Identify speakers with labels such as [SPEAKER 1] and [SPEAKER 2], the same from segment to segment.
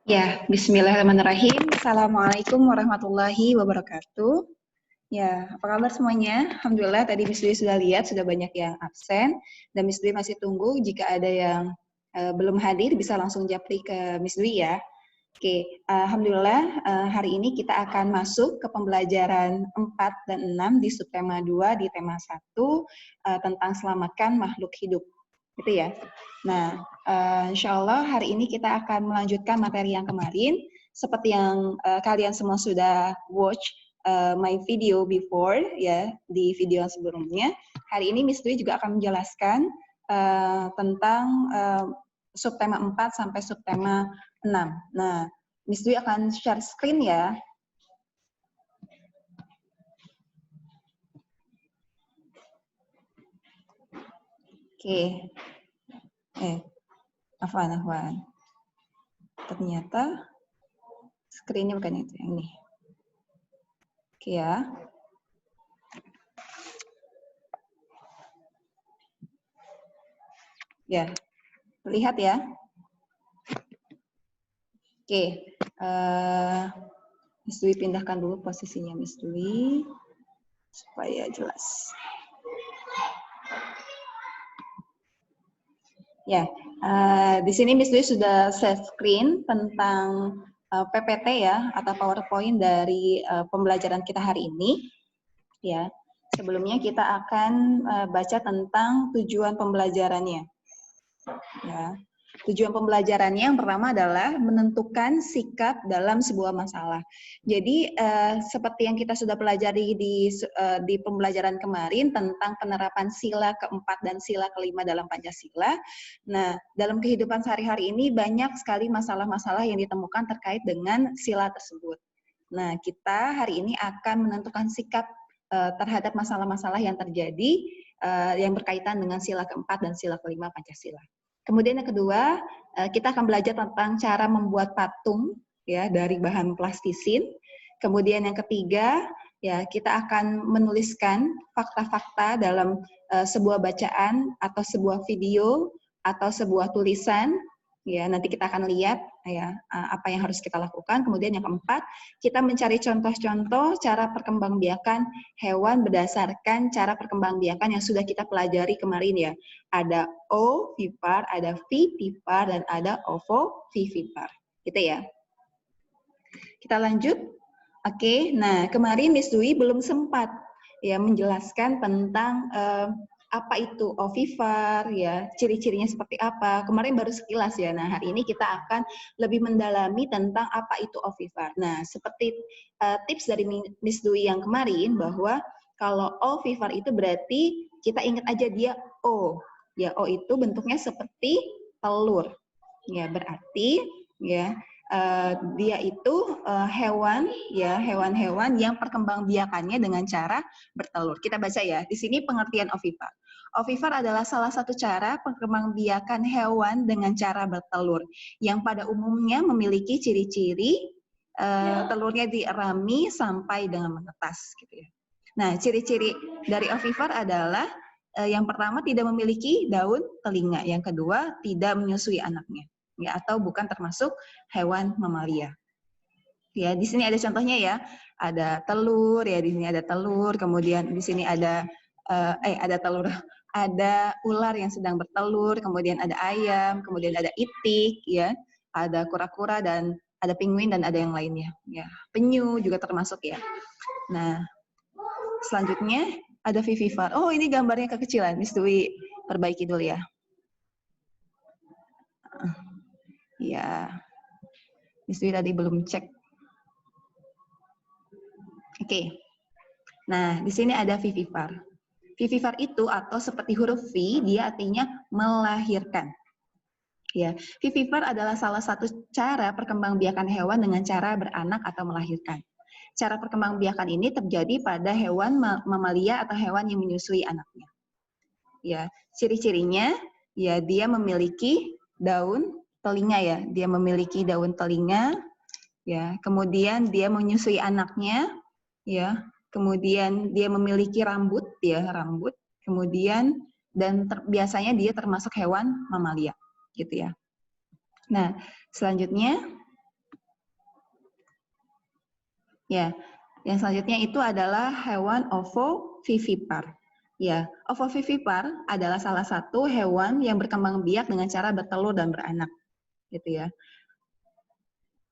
[SPEAKER 1] Ya, bismillahirrahmanirrahim. Assalamualaikum warahmatullahi wabarakatuh. Ya, apa kabar semuanya? Alhamdulillah tadi Miss Dwi sudah lihat, sudah banyak yang absen. Dan Miss Dwi masih tunggu jika ada yang belum hadir, bisa langsung japri ke Miss Dwi ya. Oke, Alhamdulillah hari ini kita akan masuk ke pembelajaran 4 dan 6 di subtema 2 di tema 1 tentang selamatkan makhluk hidup. Gitu ya. Nah, insya Allah hari ini kita akan melanjutkan materi yang kemarin. Seperti yang kalian semua sudah watch my video before, ya, di video yang sebelumnya. Hari ini Miss Dwi juga akan menjelaskan tentang subtema 4 sampai subtema 6. Nah, Miss Dwi akan share screen ya. Oke. Afwan. Ternyata screen-nya bukan itu, yang ini. Oke ya. Ya, lihat ya. Oke, Miss Dwi pindahkan dulu posisinya Miss Dwi supaya jelas. Ya, di sini Miss Dwi sudah share screen tentang PPT ya atau PowerPoint dari pembelajaran kita hari ini. Ya, sebelumnya kita akan baca tentang tujuan pembelajarannya. Ya. Tujuan pembelajarannya yang pertama adalah menentukan sikap dalam sebuah masalah. Jadi seperti yang kita sudah pelajari di pembelajaran kemarin tentang penerapan sila keempat dan sila kelima dalam Pancasila. Nah, dalam kehidupan sehari-hari ini banyak sekali masalah-masalah yang ditemukan terkait dengan sila tersebut. Nah, kita hari ini akan menentukan sikap terhadap masalah-masalah yang terjadi yang berkaitan dengan sila keempat dan sila kelima Pancasila. Kemudian yang kedua, kita akan belajar tentang cara membuat patung ya dari bahan plastisin. Kemudian yang ketiga, ya kita akan menuliskan fakta-fakta dalam sebuah bacaan atau sebuah video atau sebuah tulisan. Ya, nanti kita akan lihat ya apa yang harus kita lakukan. Kemudian yang keempat, kita mencari contoh-contoh cara perkembangbiakan hewan berdasarkan cara perkembangbiakan yang sudah kita pelajari kemarin ya. Ada ovipar, ada vivipar, dan ada ovovivipar. Gitu ya. Kita lanjut. Oke, nah kemarin Miss Dwi belum sempat ya menjelaskan tentang apa itu ovipar, ya ciri-cirinya seperti apa. Kemarin baru sekilas ya. Nah hari ini kita akan lebih mendalami tentang apa itu ovipar. Nah seperti tips dari Miss Dwi yang kemarin bahwa kalau ovipar itu berarti kita ingat aja dia O. Ya O itu bentuknya seperti telur. Ya berarti ya dia itu hewan ya hewan-hewan yang perkembangbiakannya dengan cara bertelur. Kita baca ya. Di sini pengertian ovipar. Ovipar adalah salah satu cara perkembangbiakan hewan dengan cara bertelur yang pada umumnya memiliki ciri-ciri telurnya dierami sampai dengan menetas gitu ya. Nah, ciri-ciri dari ovipar adalah yang pertama tidak memiliki daun telinga, yang kedua tidak menyusui anaknya. Ya, atau bukan termasuk hewan mamalia. Ya, di sini ada contohnya ya. Ada telur ya, di sini ada telur, kemudian di sini ada telur, ada ular yang sedang bertelur, kemudian ada ayam, kemudian ada itik ya, ada kura-kura dan ada penguin dan ada yang lainnya. Ya, penyu juga termasuk ya. Nah, selanjutnya ada vivipar. Oh, ini gambarnya kekecilan. Miss Dwi perbaiki dulu ya. Ya, Miss Dwi tadi belum cek. Oke. Nah, di sini ada vivipar. Vivipar itu atau seperti huruf V, dia artinya melahirkan. Ya, vivipar adalah salah satu cara perkembangbiakan hewan dengan cara beranak atau melahirkan. Cara perkembangbiakan ini terjadi pada hewan mamalia atau hewan yang menyusui anaknya. Ya, ciri-cirinya ya dia memiliki daun telinga ya, dia memiliki daun telinga ya, kemudian dia menyusui anaknya ya, kemudian dia memiliki rambut ya, rambut, kemudian dan biasanya dia termasuk hewan mamalia gitu ya. Nah, selanjutnya Ya, yang selanjutnya itu adalah hewan ovovivipar. Ya, ovovivipar adalah salah satu hewan yang berkembang biak dengan cara bertelur dan beranak, gitu ya.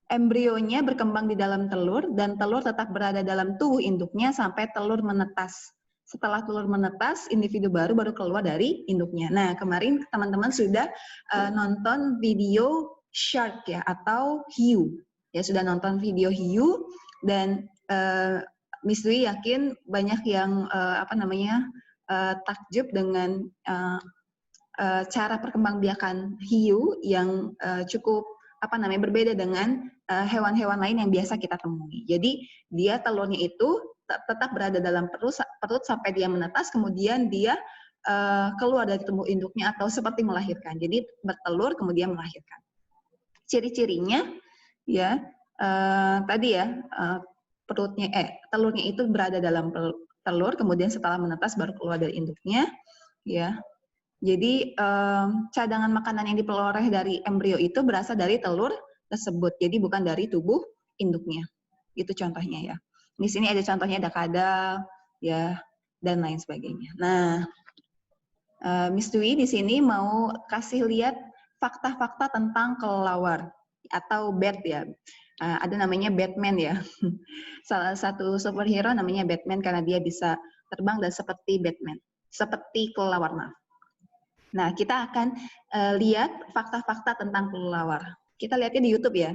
[SPEAKER 1] Embrionya berkembang di dalam telur dan telur tetap berada dalam tubuh induknya sampai telur menetas. Setelah telur menetas, individu baru keluar dari induknya. Nah, kemarin teman-teman sudah nonton video shark ya atau hiu. Ya, sudah nonton video hiu dan Miss Dwi yakin banyak yang takjub dengan cara perkembangbiakan hiu yang cukup berbeda dengan hewan-hewan lain yang biasa kita temui. Jadi dia telurnya itu tetap berada dalam perut sampai dia menetas, kemudian dia keluar dari tubuh induknya atau seperti melahirkan. Jadi bertelur kemudian melahirkan. Ciri-cirinya ya tadi ya telurnya itu berada dalam telur, kemudian setelah menetas baru keluar dari induknya, ya. Jadi cadangan makanan yang diperoleh dari embrio itu berasal dari telur tersebut, jadi bukan dari tubuh induknya. Itu contohnya ya. Di sini ada contohnya, ada kadal, ya, dan lain sebagainya. Nah, Miss Dwi di sini mau kasih lihat fakta-fakta tentang kelelawar atau bat ya. Ada namanya Batman ya. Salah satu superhero namanya Batman karena dia bisa terbang dan seperti Batman, seperti kelelawar. Nah, kita akan lihat fakta-fakta tentang kelelawar. Kita lihatnya di YouTube ya.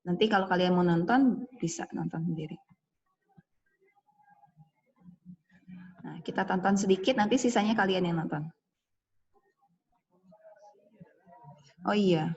[SPEAKER 1] Nanti kalau kalian mau nonton, bisa nonton sendiri. Nah, kita tonton sedikit, nanti sisanya kalian yang nonton. Oh iya.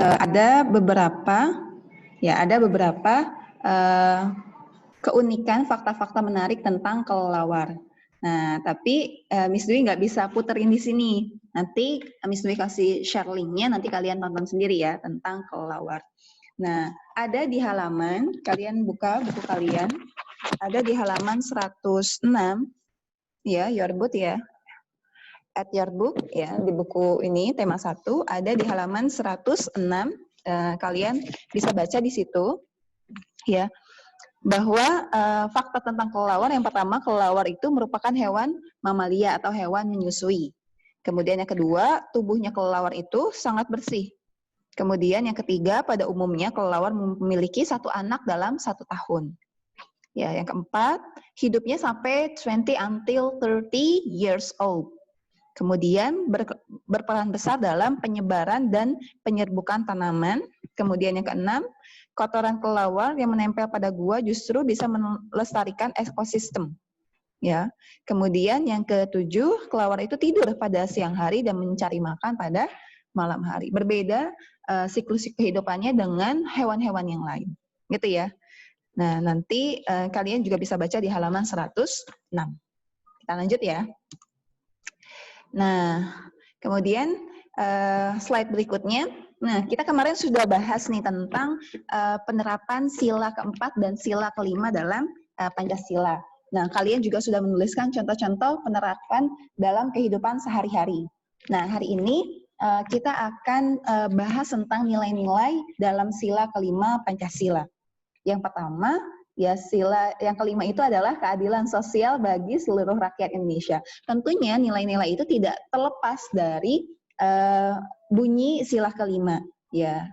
[SPEAKER 1] Ada beberapa keunikan fakta-fakta menarik tentang kelelawar. Nah, tapi Miss Dwi nggak bisa puterin di sini. Nanti Miss Dwi kasih share linknya, nanti kalian tonton sendiri ya tentang kelelawar. Nah, ada di halaman, kalian buka buku kalian, ada di halaman 106, ya, your book ya. At your book ya, di buku ini tema 1 ada di halaman 106, kalian bisa baca di situ ya bahwa fakta tentang kelelawar. Yang pertama, kelelawar itu merupakan hewan mamalia atau hewan menyusui. Kemudian yang kedua, tubuhnya kelelawar itu sangat bersih. Kemudian yang ketiga, pada umumnya kelelawar memiliki 1 anak dalam 1 tahun. Ya, yang keempat, hidupnya sampai 20 until 30 years old. Kemudian berperan besar dalam penyebaran dan penyerbukan tanaman. Kemudian yang keenam, kotoran kelelawar yang menempel pada gua justru bisa melestarikan ekosistem. Ya. Kemudian yang ketujuh, kelelawar itu tidur pada siang hari dan mencari makan pada malam hari. Berbeda siklus kehidupannya dengan hewan-hewan yang lain. Gitu ya. Nah, nanti kalian juga bisa baca di halaman 106. Kita lanjut ya. Nah, kemudian slide berikutnya. Nah, kita kemarin sudah bahas nih tentang penerapan sila keempat dan sila kelima dalam Pancasila. Nah, kalian juga sudah menuliskan contoh-contoh penerapan dalam kehidupan sehari-hari. Nah, hari ini kita akan bahas tentang nilai-nilai dalam sila kelima Pancasila. Yang pertama, ya sila yang kelima itu adalah keadilan sosial bagi seluruh rakyat Indonesia. Tentunya nilai-nilai itu tidak terlepas dari bunyi sila kelima. Ya,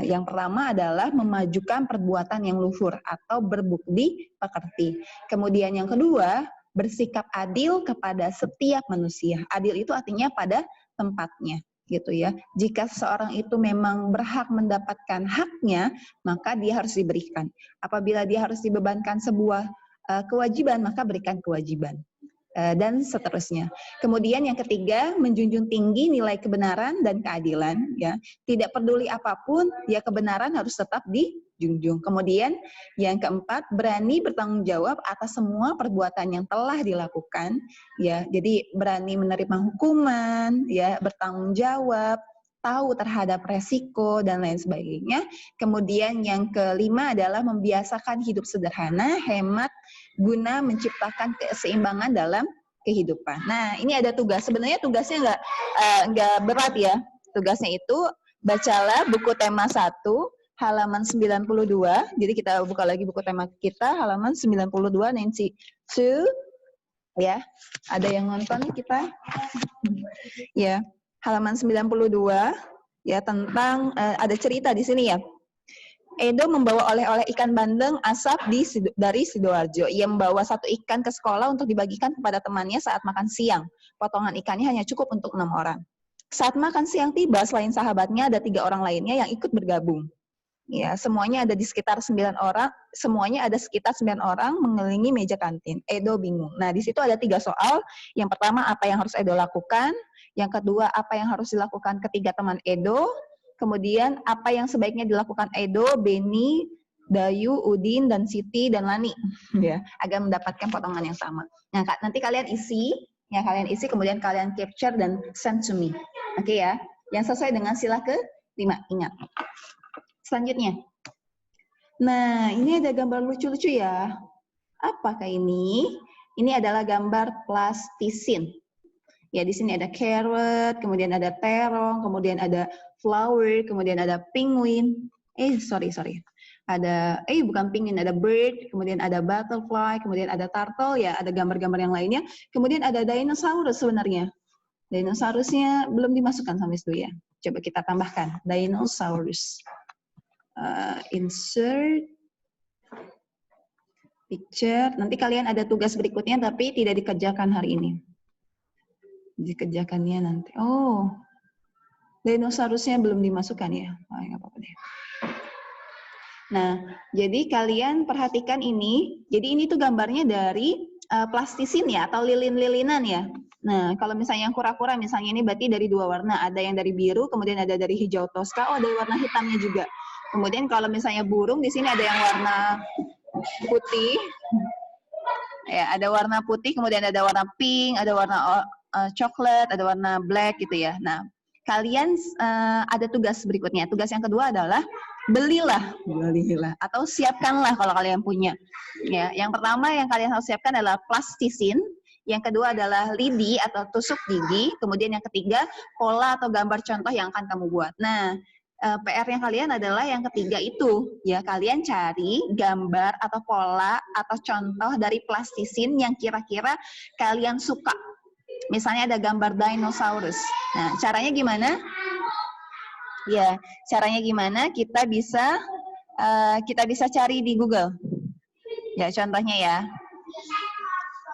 [SPEAKER 1] yang pertama adalah memajukan perbuatan yang luhur atau berbudi pekerti. Kemudian yang kedua, bersikap adil kepada setiap manusia. Adil itu artinya pada tempatnya, gitu ya. Jika seseorang itu memang berhak mendapatkan haknya, maka dia harus diberikan. Apabila dia harus dibebankan sebuah kewajiban, maka berikan kewajiban. Dan seterusnya. Kemudian yang ketiga, menjunjung tinggi nilai kebenaran dan keadilan, ya. Tidak peduli apapun, ya kebenaran harus tetap dijunjung. Kemudian yang keempat, berani bertanggung jawab atas semua perbuatan yang telah dilakukan, ya. Jadi berani menerima hukuman, ya, bertanggung jawab, tahu terhadap resiko dan lain sebagainya. Kemudian yang kelima adalah membiasakan hidup sederhana, hemat, guna menciptakan keseimbangan dalam kehidupan. Nah, ini ada tugas. Sebenarnya tugasnya nggak berat ya. Tugasnya itu bacalah buku tema 1 halaman 92. Jadi kita buka lagi buku tema kita halaman 92 Nancy Su. Ya, ada yang nonton kita? Ya, halaman 92 ya tentang ada cerita di sini ya. Edo membawa oleh-oleh ikan bandeng asap dari Sidoarjo. Ia membawa 1 ikan ke sekolah untuk dibagikan kepada temannya saat makan siang. Potongan ikannya hanya cukup untuk 6 orang. Saat makan siang tiba, selain sahabatnya ada 3 orang lainnya yang ikut bergabung. Ya, semuanya ada sekitar 9 orang mengelilingi meja kantin. Edo bingung. Nah, di situ ada 3 soal. Yang pertama, apa yang harus Edo lakukan? Yang kedua, apa yang harus dilakukan ketiga teman Edo? Kemudian, apa yang sebaiknya dilakukan Edo, Beni, Dayu, Udin, dan Siti, dan Lani, ya, agar mendapatkan potongan yang sama. Nah, nanti kalian isi, kemudian kalian capture dan send to me. Oke ya, yang sesuai dengan sila ke-5, ingat. Selanjutnya. Nah, ini ada gambar lucu-lucu ya. Apakah ini? Ini adalah gambar plastisin. Ya, di sini ada carrot, kemudian ada terong, kemudian ada flower, kemudian ada penguin. Sorry. Ada, bukan penguin, ada bird, kemudian ada butterfly, kemudian ada turtle, ya, ada gambar-gambar yang lainnya. Kemudian ada dinosaurus sebenarnya. Dinosaurusnya belum dimasukkan sampai situ ya. Coba kita tambahkan, dinosaurus. Insert picture. Nanti kalian ada tugas berikutnya, tapi tidak dikerjakan hari ini. Dikerjakannya nanti. Oh, dinosaurusnya belum dimasukkan ya. Nggak apa-apa deh. Nah, jadi kalian perhatikan ini. Jadi ini tuh gambarnya dari plastisin ya, atau lilin-lilinan ya. Nah, kalau misalnya yang kura-kura, misalnya ini berarti dari 2 warna. Ada yang dari biru, kemudian ada dari hijau toska. Oh, ada warna hitamnya juga. Kemudian kalau misalnya burung, di sini ada yang warna putih. Ya, ada warna putih, kemudian ada warna pink, ada warna coklat, ada warna black gitu ya. Nah, kalian ada tugas berikutnya. Tugas yang kedua adalah belilah atau siapkanlah kalau kalian punya. Ya, yang pertama yang kalian harus siapkan adalah plastisin. Yang kedua adalah lidi atau tusuk gigi. Kemudian yang ketiga pola atau gambar contoh yang akan kamu buat. Nah, PR-nya kalian adalah yang ketiga itu, ya, kalian cari gambar atau pola atau contoh dari plastisin yang kira-kira kalian suka. Misalnya ada gambar dinosaurus. Nah, caranya gimana? Ya, caranya gimana? Kita bisa cari di Google. Ya, contohnya ya.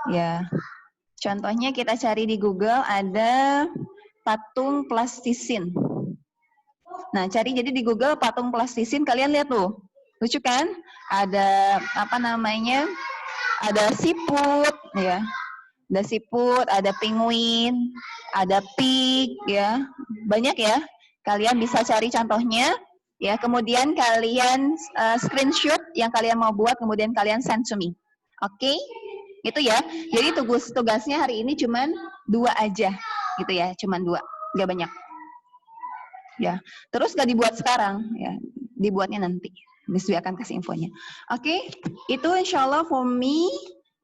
[SPEAKER 1] Ya, contohnya kita cari di Google ada patung plastisin. Nah, cari jadi di Google patung plastisin, kalian lihat tuh. Lucu kan? Ada apa namanya? Ada siput ya. Ada siput, ada penguin, ada pig ya. Banyak ya. Kalian bisa cari contohnya ya. Kemudian kalian screenshot yang kalian mau buat, kemudian kalian send to me. Oke? Itu ya. Jadi tugasnya hari ini cuman 2 aja gitu ya, cuman 2. Enggak banyak. Ya, terus gak dibuat sekarang, ya, dibuatnya nanti. Biswi akan kasih infonya. Oke, itu insya Allah for me.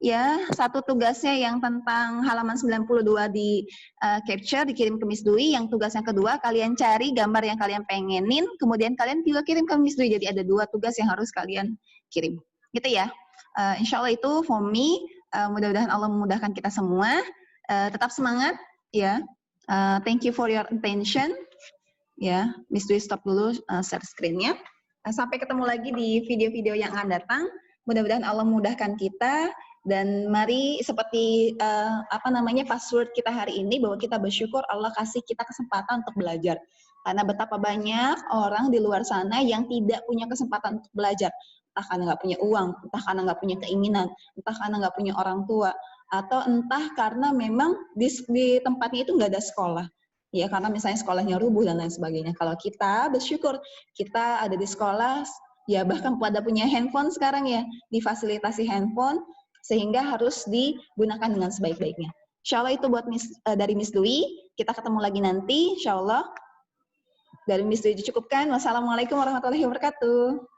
[SPEAKER 1] Ya, satu tugasnya yang tentang halaman 92 di capture, dikirim ke Miss Dwi. Yang tugas yang kedua, kalian cari gambar yang kalian pengenin, kemudian kalian juga kirim ke Miss Dwi. Jadi ada 2 tugas yang harus kalian kirim. Gitu ya. Insya Allah itu for me. Mudah-mudahan Allah memudahkan kita semua. Tetap semangat, ya. Thank you for your attention. Ya, Miss Dwi stop dulu share screen-nya. Sampai ketemu lagi di video-video yang akan datang. Mudah-mudahan Allah memudahkan kita. Dan mari seperti password kita hari ini, bahwa kita bersyukur Allah kasih kita kesempatan untuk belajar. Karena betapa banyak orang di luar sana yang tidak punya kesempatan untuk belajar. Entah karena nggak punya uang, entah karena nggak punya keinginan, entah karena nggak punya orang tua, atau entah karena memang di tempatnya itu nggak ada sekolah. Ya, karena misalnya sekolahnya rubuh dan lain sebagainya. Kalau kita bersyukur, kita ada di sekolah, ya bahkan pada punya handphone sekarang ya, difasilitasi handphone, sehingga harus digunakan dengan sebaik-baiknya. Insya Allah itu buat dari Miss Dwi. Kita ketemu lagi nanti, insya Allah. Dari Miss Dwi dicukupkan. Wassalamualaikum warahmatullahi wabarakatuh.